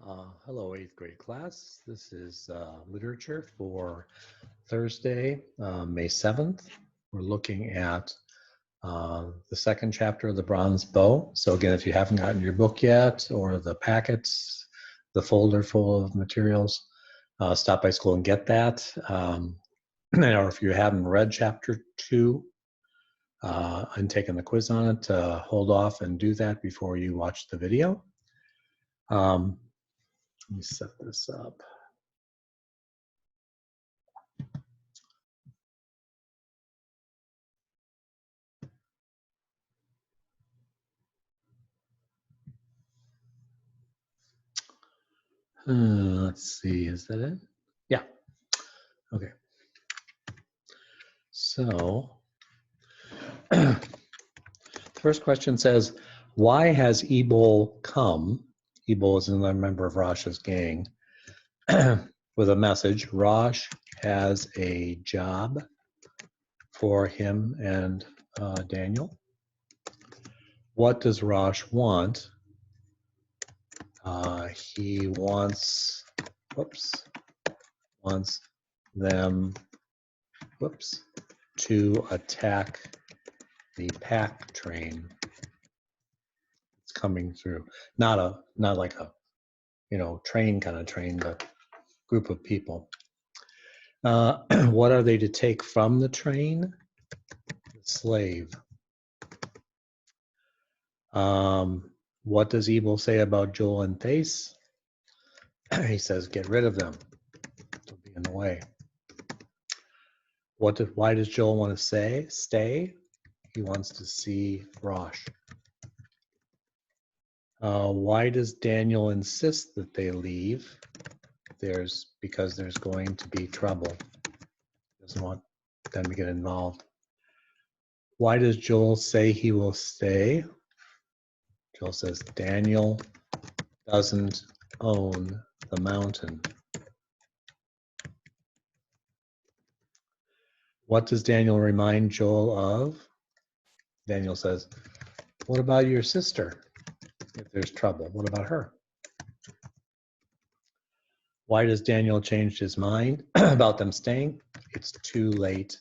Hello, eighth grade class. This is literature for Thursday, May 7th. We're looking at the second chapter of The Bronze Bow. So again, if you haven't gotten your book yet or the packets, the folder full of materials, stop by school and get that. Or if you haven't read chapter 2 and taken the quiz on it, hold off and do that before you watch the video. Let me set this up. Let's see, is that it? Yeah. Okay. So the first question says, why has Ebol come? Ebol is another member of Rosh's gang with a message. Rosh has a job for him and Daniel. What does Rosh want? He wants them, to attack the pack train. It's coming through. Not like a, train kind of train, but group of people. What are they to take from the train? The slave. What does Ebol say about Joel and Thace? He says, get rid of them. They'll be in the way. Why does Joel want to stay? He wants to see Rosh. Why does Daniel insist that they leave? Because there's going to be trouble. He doesn't want them to get involved. Why does Joel say he will stay? Joel says Daniel doesn't own the mountain. What does Daniel remind Joel of? Daniel says, what about your sister? If there's trouble, what about her? Why does Daniel change his mind about them staying? It's too late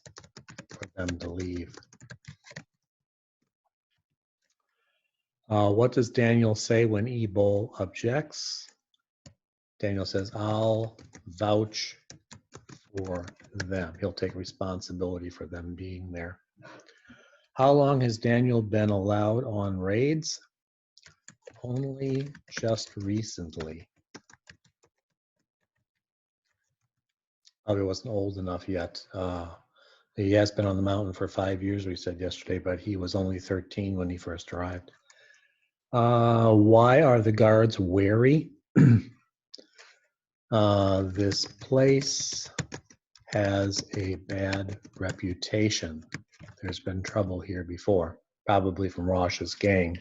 for them to leave. What does Daniel say when Ebol objects? Daniel says, I'll vouch for them. He'll take responsibility for them being there. How long has Daniel been allowed on raids? Only just recently. Probably wasn't old enough yet. He has been on the mountain for 5 years, we said yesterday, but he was only 13 when he first arrived. Why are the guards wary? This place has a bad reputation. There's been trouble here before, probably from Rosh's gang.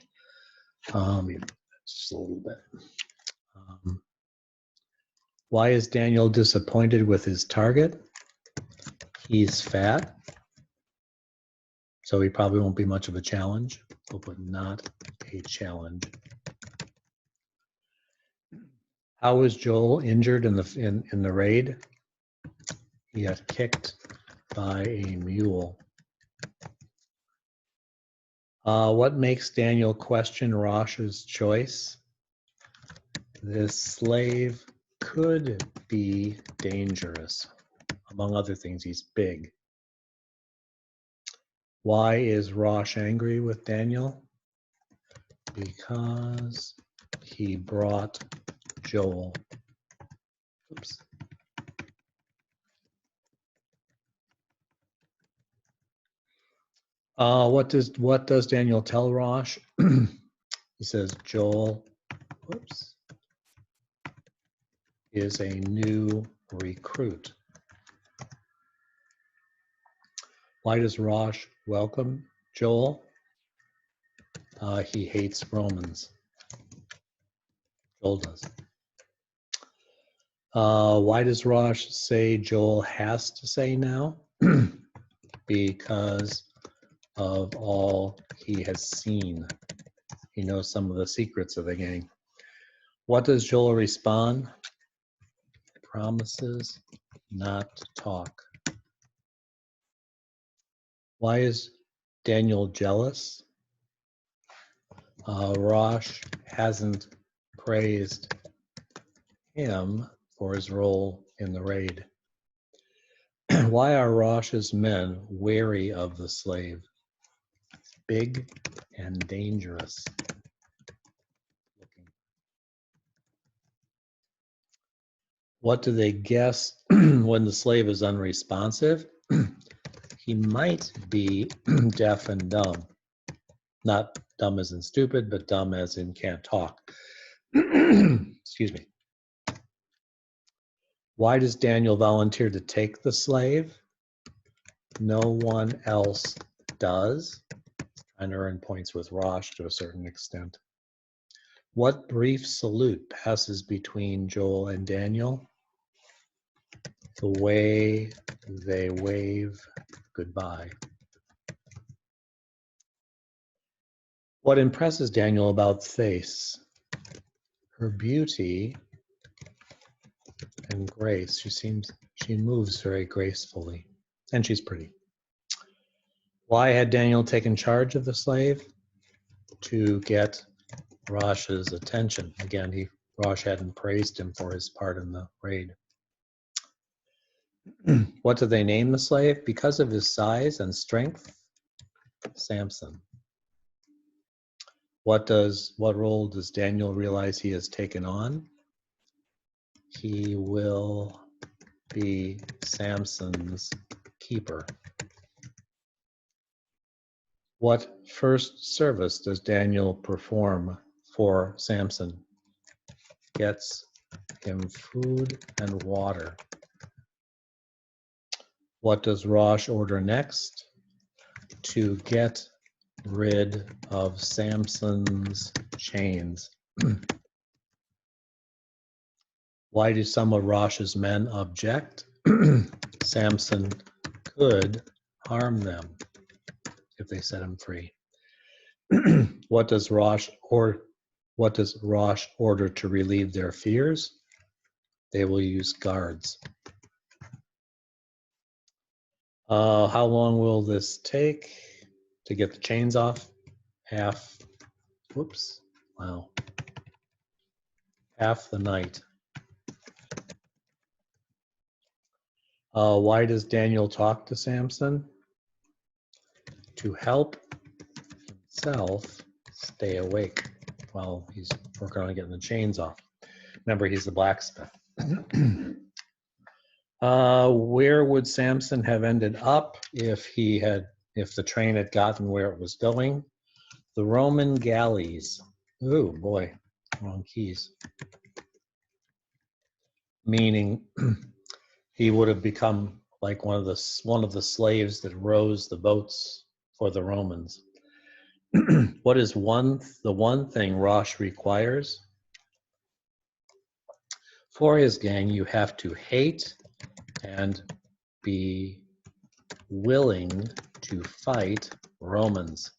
Just a little bit. Why is Daniel disappointed with his target? He's fat, so he probably won't be much of a challenge. We'll put not a challenge. How was Joel injured in the raid? He got kicked by a mule. What makes Daniel question Rosh's choice? This slave could be dangerous. Among other things, he's big. Why is Rosh angry with Daniel? Because he brought Joel. Oops. What does Daniel tell Rosh? He says Joel, is a new recruit. Why does Rosh welcome Joel? He hates Romans. Joel does. Why does Rosh say Joel has to say now? Because of all he has seen. He knows some of the secrets of the gang. What does Joel respond? Promises not to talk. Why is Daniel jealous? Rosh hasn't praised him for his role in the raid. Why are Rosh's men wary of the slave? Big and dangerous looking. What do they guess when the slave is unresponsive? He might be deaf and dumb. Not dumb as in stupid, but dumb as in can't talk. Excuse me. Why does Daniel volunteer to take the slave? No one else does. Trying to earn points with Rosh to a certain extent. What brief salute passes between Joel and Daniel? The way they wave goodbye. What impresses Daniel about Thace? Her beauty and grace. She moves very gracefully, and she's pretty. Why had Daniel taken charge of the slave? To get Rosh's attention. Again, Rosh hadn't praised him for his part in the raid. What do they name the slave? Because of his size and strength, Samson. What role does Daniel realize he has taken on? He will be Samson's keeper. What first service does Daniel perform for Samson? Gets him food and water. What does Rosh order next? To get rid of Samson's chains. Why do some of Rosh's men object? Samson could harm them if they set him free. What does Rosh order to relieve their fears? They will use guards. How long will this take to get the chains off? Half the night. Why does Daniel talk to Samson? To help himself stay awake while he's working on getting the chains off. Remember, he's the blacksmith. Where would Samson have ended up if the train had gotten where it was going? The Roman galleys. Ooh, boy, wrong keys. Meaning he would have become like one of the slaves that rows the boats for the Romans. What is the one thing Rosh requires? For his gang, you have to hate and be willing to fight Romans.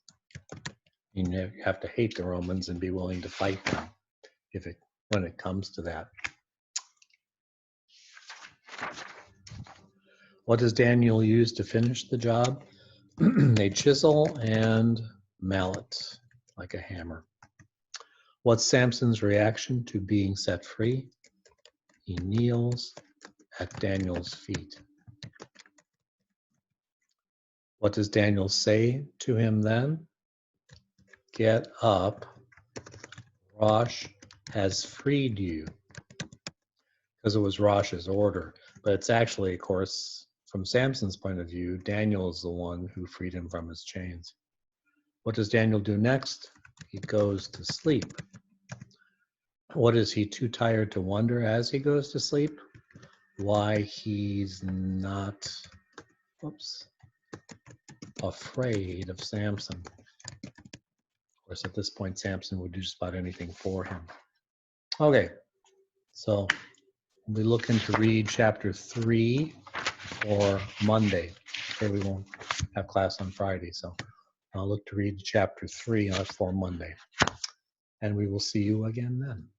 You have to hate the Romans and be willing to fight them when it comes to that. What does Daniel use to finish the job? A chisel and mallet, like a hammer. What's Samson's reaction to being set free? He kneels at Daniel's feet. What does Daniel say to him then? Get up. Rosh has freed you. Because it was Rosh's order. But it's actually, of course, from Samson's point of view, Daniel is the one who freed him from his chains. What does Daniel do next? He goes to sleep. What is he too tired to wonder as he goes to sleep? Why he's not afraid of Samson. Of course, at this point, Samson would do just about anything for him. Okay, so we'll be looking to read chapter 3 for Monday. Okay, we won't have class on Friday, so I'll look to read chapter 3 for Monday. And we will see you again then.